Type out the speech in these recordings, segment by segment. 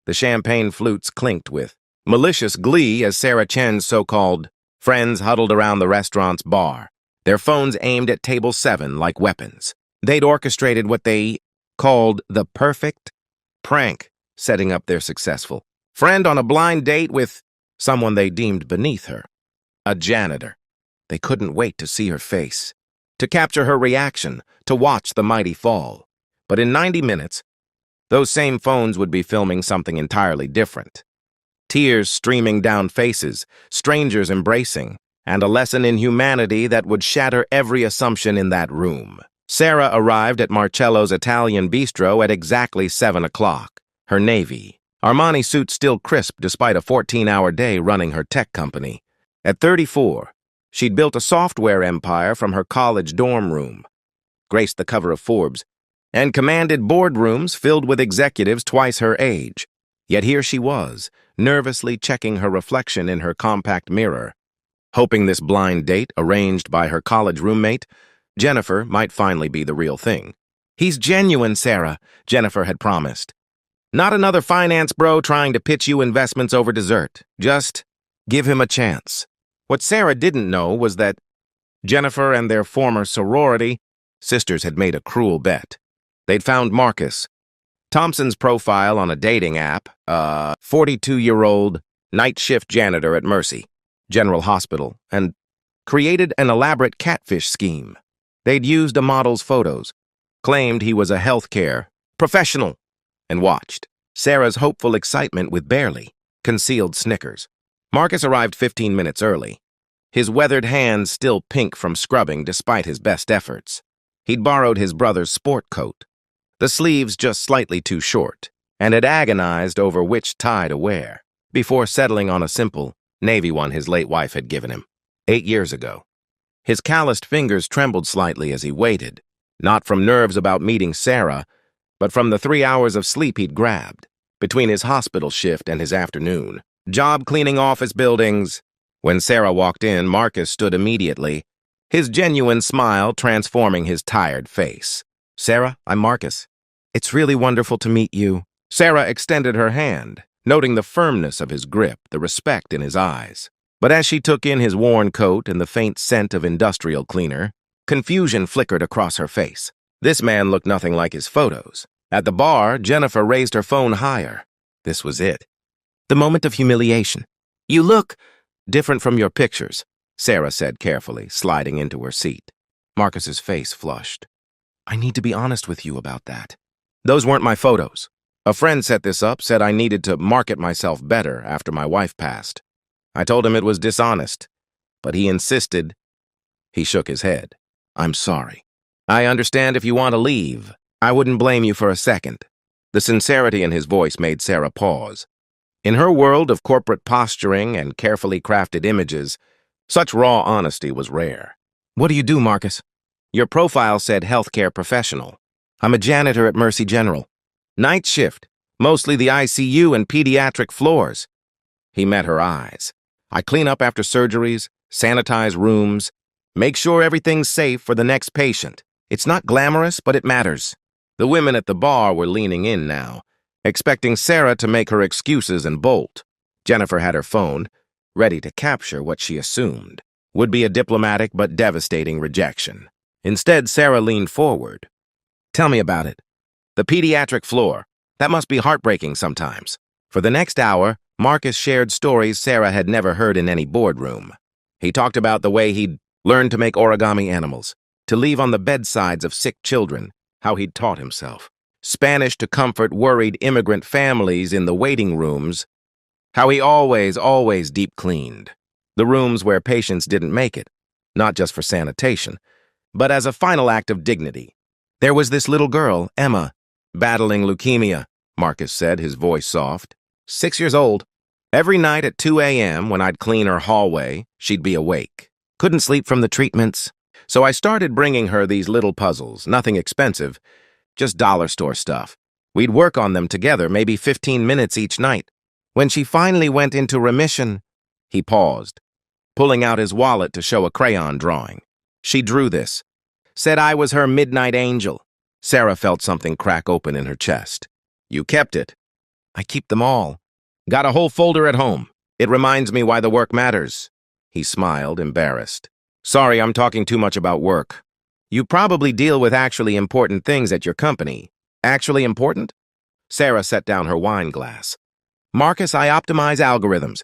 The champagne flutes clinked with malicious glee as Sarah Chen's so-called friends huddled around the restaurant's bar, their phones aimed at table 7 like weapons. They'd orchestrated what they called the perfect prank, setting up their successful friend on a blind date with someone they deemed beneath her, a janitor. They couldn't wait to see her face, to capture her reaction, to watch the mighty fall. But in 90 minutes, those same phones would be filming something entirely different. Tears streaming down faces, strangers embracing, and a lesson in humanity that would shatter every assumption in that room. Sarah arrived at Marcello's Italian bistro at exactly 7 o'clock, her navy Armani suit still crisp despite a 14-hour day running her tech company. At 34, she'd built a software empire from her college dorm room, graced the cover of Forbes, and commanded boardrooms filled with executives twice her age. Yet here she was, nervously checking her reflection in her compact mirror, hoping this blind date, arranged by her college roommate, Jennifer, might finally be the real thing. "He's genuine, Sarah," Jennifer had promised. "Not another finance bro trying to pitch you investments over dessert. Just give him a chance." What Sarah didn't know was that Jennifer and their former sorority sisters had made a cruel bet. They'd found Marcus, Thompson's profile on a dating app, a 42-year-old night shift janitor at Mercy General Hospital, and created an elaborate catfish scheme. They'd used a model's photos, claimed he was a healthcare professional, and watched Sarah's hopeful excitement with barely concealed snickers. Marcus arrived 15 minutes early, his weathered hands still pink from scrubbing despite his best efforts. He'd borrowed his brother's sport coat, the sleeves just slightly too short, and had agonized over which tie to wear, before settling on a simple navy one his late wife had given him 8 years ago. His calloused fingers trembled slightly as he waited, not from nerves about meeting Sarah, but from the 3 hours of sleep he'd grabbed between his hospital shift and his afternoon job cleaning office buildings. When Sarah walked in, Marcus stood immediately, his genuine smile transforming his tired face. "Sarah, I'm Marcus. It's really wonderful to meet you." Sarah extended her hand, noting the firmness of his grip, the respect in his eyes. But as she took in his worn coat and the faint scent of industrial cleaner, confusion flickered across her face. This man looked nothing like his photos. At the bar, Jennifer raised her phone higher. This was it. The moment of humiliation. "You look different from your pictures," Sarah said carefully, sliding into her seat. Marcus's face flushed. "I need to be honest with you about that. Those weren't my photos. A friend set this up, said I needed to market myself better after my wife passed. I told him it was dishonest, but he insisted." He shook his head. "I'm sorry. I understand if you want to leave. I wouldn't blame you for a second." The sincerity in his voice made Sarah pause. In her world of corporate posturing and carefully crafted images, such raw honesty was rare. "What do you do, Marcus?" "Your profile said healthcare professional. I'm a janitor at Mercy General. Night shift, mostly the ICU and pediatric floors." He met her eyes. "I clean up after surgeries, sanitize rooms, make sure everything's safe for the next patient. It's not glamorous, but it matters." The women at the bar were leaning in now, expecting Sarah to make her excuses and bolt. Jennifer had her phone, ready to capture what she assumed would be a diplomatic but devastating rejection. Instead, Sarah leaned forward. "Tell me about it. The pediatric floor. That must be heartbreaking sometimes." For the next hour, Marcus shared stories Sarah had never heard in any boardroom. He talked about the way he'd learned to make origami animals, to leave on the bedsides of sick children, how he'd taught himself Spanish to comfort worried immigrant families in the waiting rooms, how he always deep cleaned the rooms where patients didn't make it, not just for sanitation, but as a final act of dignity. "There was this little girl, Emma, battling leukemia," Marcus said, his voice soft. 6 years old. Every night at 2 a.m. when I'd clean her hallway, she'd be awake. Couldn't sleep from the treatments. So I started bringing her these little puzzles, nothing expensive, just dollar store stuff. We'd work on them together, maybe 15 minutes each night. When she finally went into remission," he paused, pulling out his wallet to show a crayon drawing. "She drew this. Said I was her midnight angel." Sarah felt something crack open in her chest. "You kept it." I keep them all. Got a whole folder at home. It reminds me why the work matters. He smiled, embarrassed. Sorry, I'm talking too much about work. You probably deal with actually important things at your company. Actually important? Sarah set down her wine glass. Marcus, I optimize algorithms.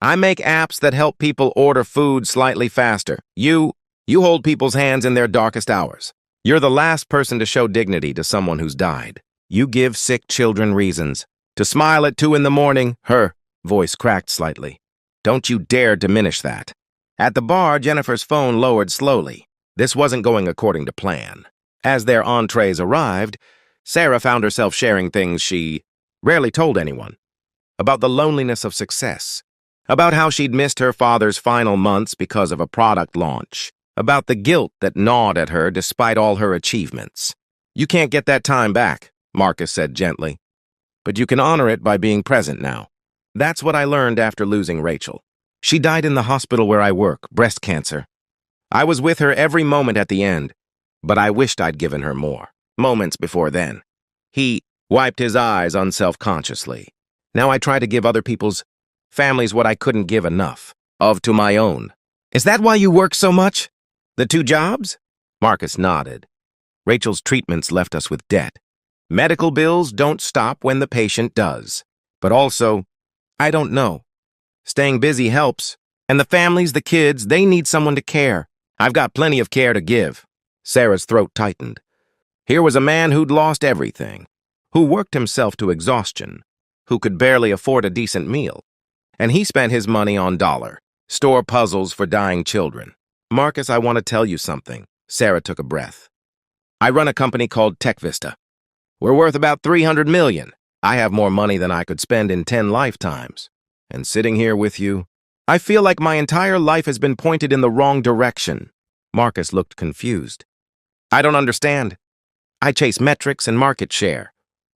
I make apps that help people order food slightly faster. You hold people's hands in their darkest hours. You're the last person to show dignity to someone who's died. You give sick children reasons. To smile at 2 in the morning, her voice cracked slightly. Don't you dare diminish that. At the bar, Jennifer's phone lowered slowly. This wasn't going according to plan. As their entrees arrived, Sarah found herself sharing things she rarely told anyone. About the loneliness of success. About how she'd missed her father's final months because of a product launch. About the guilt that gnawed at her despite all her achievements. You can't get that time back, Marcus said gently. But you can honor it by being present now. That's what I learned after losing Rachel. She died in the hospital where I work, breast cancer. I was with her every moment at the end, but I wished I'd given her more. Moments before then. He wiped his eyes unselfconsciously. Now I try to give other people's families what I couldn't give enough of to my own. Is that why you work so much? The 2 jobs? Marcus nodded. Rachel's treatments left us with debt. Medical bills don't stop when the patient does. But also, I don't know. Staying busy helps. And the families, the kids, they need someone to care. I've got plenty of care to give. Sarah's throat tightened. Here was a man who'd lost everything, who worked himself to exhaustion, who could barely afford a decent meal. And he spent his money on store puzzles for dying children. Marcus, I want to tell you something. Sarah took a breath. I run a company called TechVista. We're worth about $300 million. I have more money than I could spend in 10 lifetimes. And sitting here with you, I feel like my entire life has been pointed in the wrong direction. Marcus looked confused. I don't understand. I chase metrics and market share.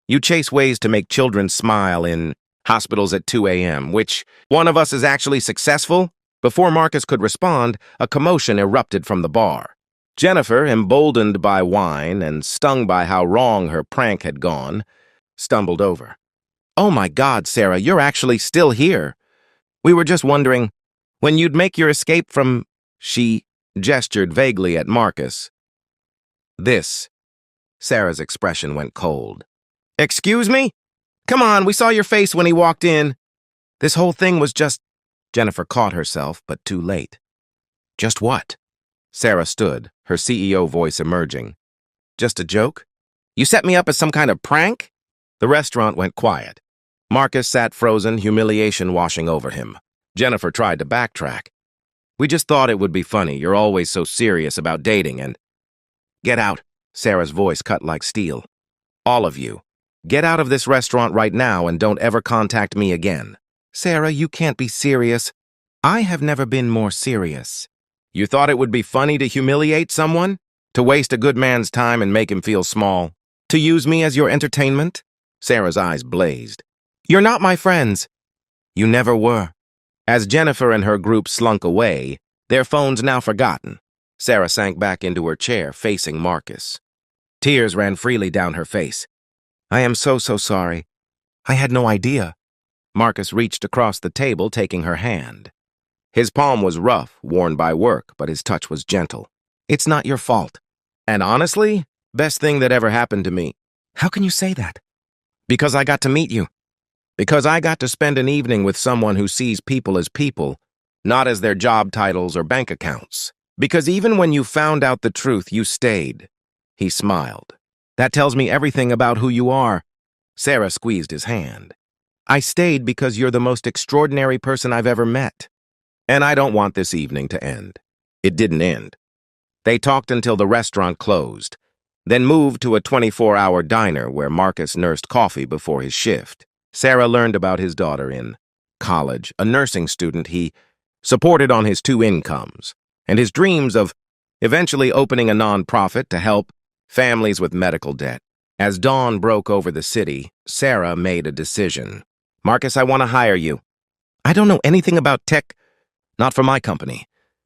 You chase ways to make children smile in hospitals at 2 a.m. Which one of us is actually successful? Before Marcus could respond, a commotion erupted from the bar. Jennifer, emboldened by wine and stung by how wrong her prank had gone, stumbled over. Oh my God, Sarah, you're actually still here. We were just wondering when you'd make your escape from... She gestured vaguely at Marcus. This. Sarah's expression went cold. Excuse me? Come on, we saw your face when he walked in. This whole thing was just... Jennifer caught herself, but too late. Just what? Sarah stood, her CEO voice emerging. Just a joke? You set me up as some kind of prank? The restaurant went quiet. Marcus sat frozen, humiliation washing over him. Jennifer tried to backtrack. We just thought it would be funny. You're always so serious about dating and... Get out. Sarah's voice cut like steel. All of you. Get out of this restaurant right now and don't ever contact me again. Sarah, you can't be serious. I have never been more serious. You thought it would be funny to humiliate someone? To waste a good man's time and make him feel small? To use me as your entertainment? Sarah's eyes blazed. You're not my friends. You never were. As Jennifer and her group slunk away, their phones now forgotten, Sarah sank back into her chair, facing Marcus. Tears ran freely down her face. I am so sorry. I had no idea. Marcus reached across the table, taking her hand. His palm was rough, worn by work, but his touch was gentle. It's not your fault. And honestly, best thing that ever happened to me. How can you say that? Because I got to meet you. Because I got to spend an evening with someone who sees people, not as their job titles or bank accounts. Because even when you found out the truth, you stayed. He smiled. That tells me everything about who you are. Sarah squeezed his hand. I stayed because you're the most extraordinary person I've ever met. And I don't want this evening to end. It didn't end. They talked until the restaurant closed, then moved to a 24-hour diner where Marcus nursed coffee before his shift. Sarah learned about his daughter in college, a nursing student he supported on his 2 incomes, and his dreams of eventually opening a nonprofit to help families with medical debt. As dawn broke over the city, Sarah made a decision. Marcus, I want to hire you. I don't know anything about tech, not for my company.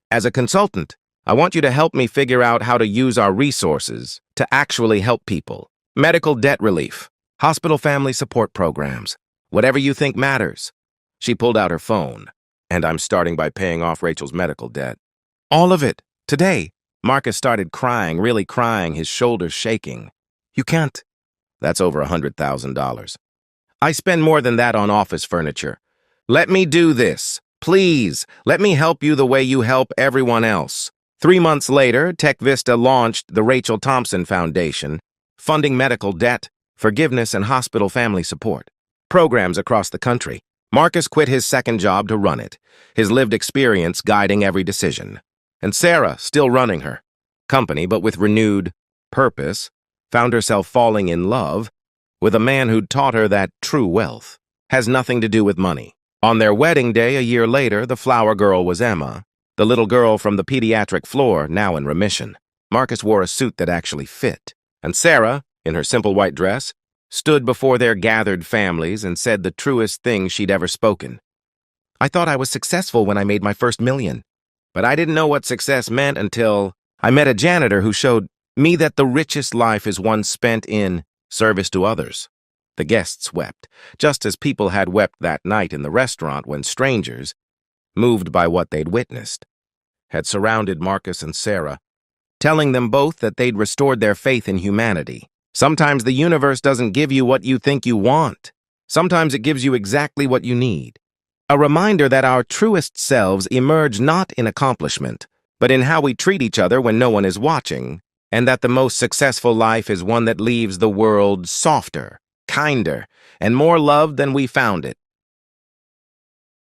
As a consultant, I want you to help me figure out how to use our resources to actually help people. Medical debt relief, hospital family support programs. Whatever you think matters. She pulled out her phone. And I'm starting by paying off Rachel's medical debt. All of it. Today. Marcus started crying, really crying, his shoulders shaking. You can't. That's over $100,000. I spend more than that on office furniture. Let me do this. Please, let me help you the way you help everyone else. 3 months later, Tech Vista launched the Rachel Thompson Foundation, funding medical debt, forgiveness, and hospital family support. Programs across the country. Marcus quit his second job to run it, his lived experience guiding every decision. And Sarah, still running her company, but with renewed purpose, found herself falling in love with a man who'd taught her that true wealth has nothing to do with money. On their wedding day a year later, the flower girl was Emma, the little girl from the pediatric floor, now in remission. Marcus wore a suit that actually fit, and Sarah, in her simple white dress, stood before their gathered families and said the truest thing she'd ever spoken. I thought I was successful when I made my first $1 million, but I didn't know what success meant until I met a janitor who showed me that the richest life is one spent in service to others. The guests wept, just as people had wept that night in the restaurant when strangers, moved by what they'd witnessed, had surrounded Marcus and Sarah, telling them both that they'd restored their faith in humanity. Sometimes the universe doesn't give you what you think you want. Sometimes it gives you exactly what you need. A reminder that our truest selves emerge not in accomplishment, but in how we treat each other when no one is watching, and that the most successful life is one that leaves the world softer, kinder, and more loved than we found it.